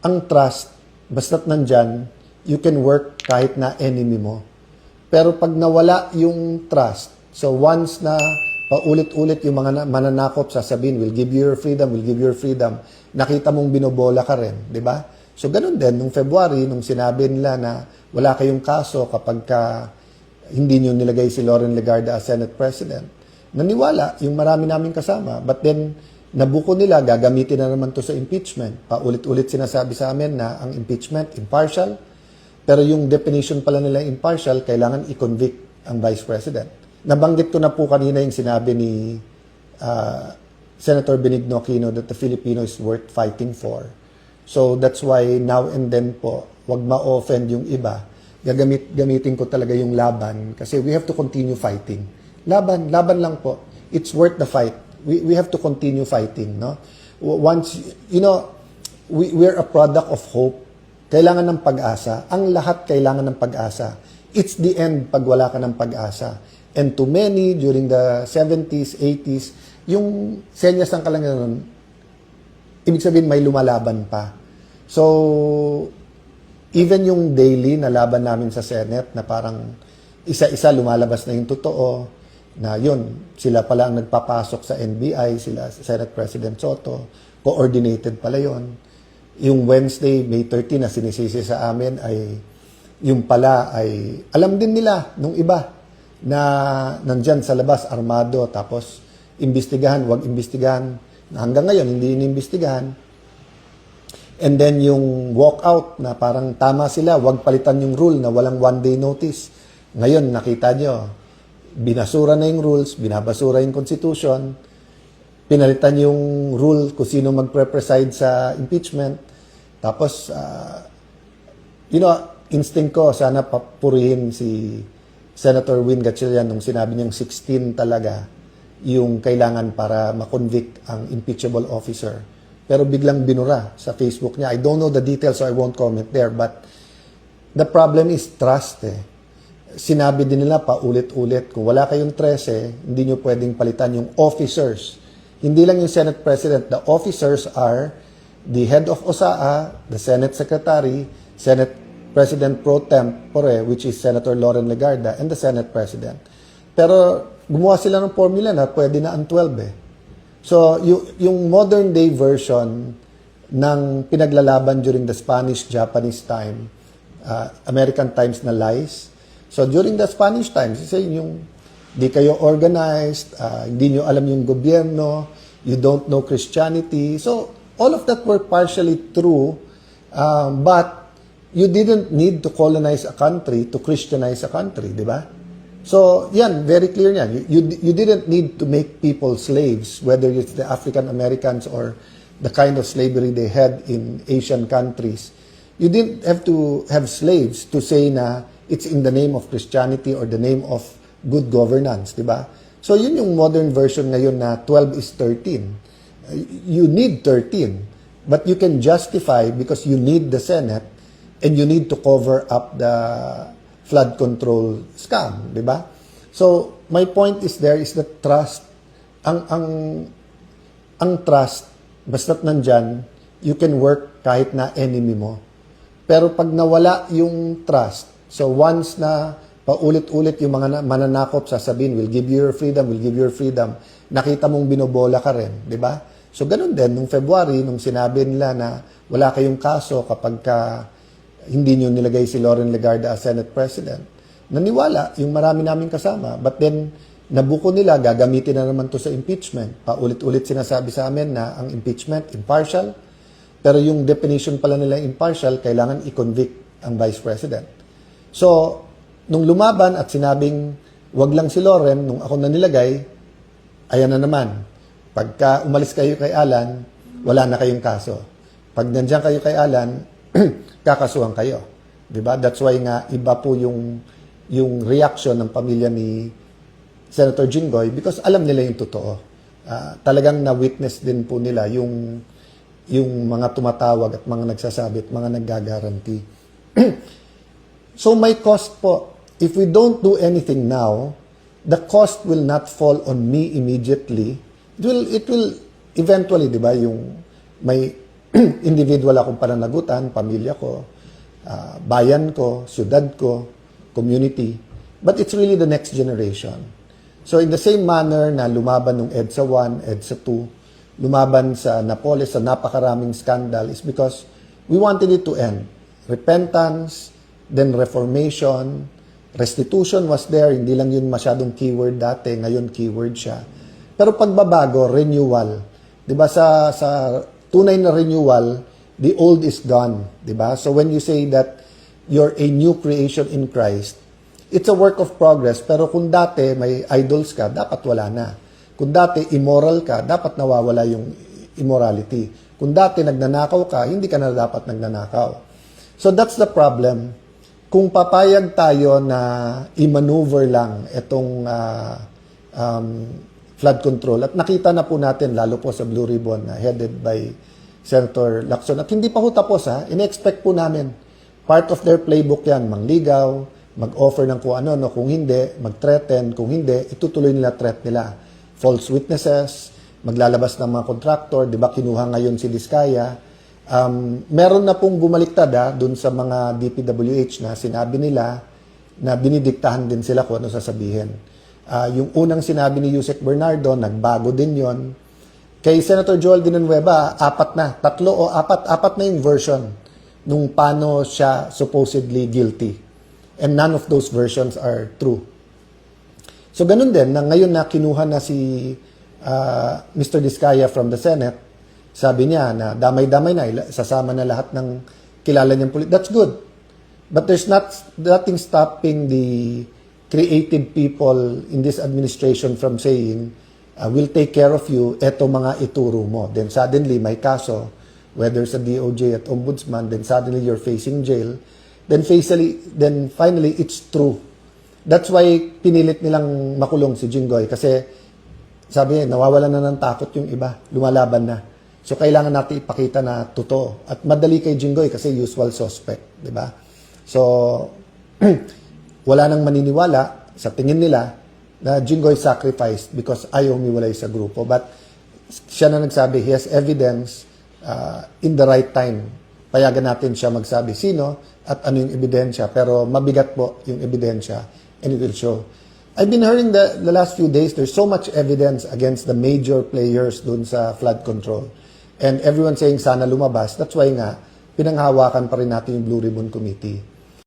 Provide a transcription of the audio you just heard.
ang trust, basta't nandyan, you can work kahit na enemy mo. Pero pag nawala yung trust, so once na paulit-ulit yung mga mananakop, sasabihin, we'll give you your freedom, we'll give you your freedom, nakita mong binobola ka rin, di ba? So ganun din, nung February, nung sinabi nila na wala kayong kaso kapag hindi nyo nilagay si Loren Legarda as Senate President, naniwala yung marami namin kasama. But then, nabuko nila, gagamitin na naman to sa impeachment. Paulit-ulit sinasabi sa amin na ang impeachment, impartial. Pero yung definition pala nila impartial, kailangan i-convict ang Vice President. Nabanggit ko na po kanina yung sinabi ni Senator Benigno Aquino that the Filipino is worth fighting for. So that's why now and then po, wag ma-offend yung iba. Gamitin ko talaga yung laban kasi we have to continue fighting. Laban lang po. It's worth the fight. We have to continue fighting, no? Once, we're a product of hope. Kailangan ng pag-asa. Ang lahat kailangan ng pag-asa. It's the end pag wala ka ng pag-asa. And to many, during the 70s, 80s, yung senyas ng kalangitan, ibig sabihin may lumalaban pa. So, even yung daily na laban namin sa Senate na parang isa-isa lumalabas na yung totoo, na yun, sila pala ang nagpapasok sa NBI, sila Senate President Soto, coordinated pala yun. Yung Wednesday, May 13 na sinisisi sa amin ay, yung pala ay, alam din nila nung iba na nandyan sa labas, armado, tapos imbestigahan, wag imbestigahan, na hanggang ngayon hindi inimbestigahan. And then yung walkout na parang tama sila, wag palitan yung rule na walang one-day notice. Ngayon, nakita nyo, binasura na yung rules, binabasura yung constitution, pinalitan yung rule kung sino magpre-preside sa impeachment. Tapos, instinct ko, sana papurihin si Senator Win Gatchalian nung sinabi niyang 16 talaga yung kailangan para makonvict ang impeachable officer. Pero biglang binura sa Facebook niya. I don't know the details so I won't comment there. But the problem is trust Sinabi din nila paulit-ulit, kung wala kayong 13, hindi nyo pwedeng palitan yung officers. Hindi lang yung Senate President. The officers are the head of OSAA, the Senate Secretary, Senate President Pro Tempore, which is Senator Loren Legarda, and the Senate President. Pero gumawa sila ng formula na pwede na ang 12 So, yung modern day version ng pinaglalaban during the Spanish-Japanese time, American times na lies. So, during the Spanish times, yung di kayo organized, hindi nyo alam yung gobyerno, you don't know Christianity. So, all of that were partially true, but you didn't need to colonize a country to Christianize a country, di ba? So, yan, very clear yan. You didn't need to make people slaves, whether it's the African Americans or the kind of slavery they had in Asian countries. You didn't have to have slaves to say na it's in the name of Christianity or the name of good governance, di ba? So, yun yung modern version ngayon na 12 is 13. You need 13, but you can justify because you need the Senate and you need to cover up the flood control scam, di ba? So, my point is there is that trust. Ang trust, basta't nandyan, you can work kahit na enemy mo. Pero pag nawala yung trust, so once na paulit-ulit yung mga mananakop, sasabihin, we'll give you your freedom, we'll give you your freedom, nakita mong binobola ka rin, di ba? So, ganun din, nung February, nung sinabi nila na wala kayong kaso kapag hindi nyo nilagay si Loren Legarda as Senate President, naniwala yung marami namin kasama. But then, nabuko nila, gagamitin na naman to sa impeachment. Paulit-ulit sinasabi sa amin na ang impeachment, impartial. Pero yung definition pala nila impartial, kailangan i-convict ang Vice President. So, nung lumaban at sinabing, wag lang si Loren, nung ako na nilagay, ayan na naman. Pagka umalis kayo kay Alan, wala na kayong kaso. Pag nandiyan kayo kay Alan, kakasuhan kayo. Diba? That's why nga iba po yung reaction ng pamilya ni Senator Jinggoy because alam nila yung totoo. Talagang na-witness din po nila yung mga tumatawag at mga nagsasabi at mga naggagaranti. So may cost po. If we don't do anything now, the cost will not fall on me immediately. It will eventually, di ba, yung may individual akong pananagutan, pamilya ko, bayan ko, syudad ko, community. But it's really the next generation. So in the same manner na lumaban ng EDSA 1, EDSA 2, lumaban sa Napoles sa napakaraming scandal is because we wanted it to end. Repentance, then reformation, restitution was there, hindi lang yun masyadong keyword dati, ngayon keyword siya. Pero pagbabago, renewal. 'Di ba sa tunay na renewal, the old is gone, 'di ba? So when you say that you're a new creation in Christ, it's a work of progress, pero kung dati may idols ka, dapat wala na. Kung dati immoral ka, dapat nawawala yung immorality. Kung dati nagnanakaw ka, hindi ka na dapat nagnanakaw. So that's the problem. Kung papayag tayo na i-maneuver lang itong flood control, at nakita na po natin, lalo po sa Blue Ribbon, headed by Senator Lacson, at hindi pa ho tapos, in-expect po namin. Part of their playbook yan, mangligaw, mag-offer ng kung ano, kung hindi, mag-threaten, kung hindi, itutuloy nila threat nila. False witnesses, maglalabas ng mga contractor, di ba kinuha ngayon si Diskaya. Meron na pong bumaliktad dun sa mga DPWH na sinabi nila na dinidiktahan din sila kung ano sasabihin. Yung unang sinabi ni Yusek Bernardo, nagbago din yon. Kay Senator Joel Villanueva, apat na yung version nung paano siya supposedly guilty. And none of those versions are true. So ganun din, na ngayon na kinuha na si Mr. Diskaya from the Senate, sabi niya na damay-damay na, sasama na lahat ng kilala niyang pulis. That's good. But there's nothing stopping the creative people in this administration from saying, we'll take care of you, eto mga ituro mo. Then suddenly, may kaso, whether sa DOJ at Ombudsman, then suddenly you're facing jail. Then finally, it's true. That's why pinilit nilang makulong si Jinggoy. Kasi sabi niya, nawawala na ng takot yung iba, lumalaban na. So, kailangan natin ipakita na totoo. At madali kay Jinggoy kasi usual suspect, di ba? So, wala nang maniniwala sa tingin nila na Jinggoy sacrificed because ayaw umiwalay sa grupo. But siya na nagsabi, he has evidence in the right time. Payagan natin siya magsabi sino at ano yung ebidensya. Pero mabigat po yung ebidensya and it will show. I've been hearing the last few days, there's so much evidence against the major players dun sa flood control. And everyone saying sana lumabas. That's why nga, pinanghawakan pa rin natin yung Blue Ribbon Committee.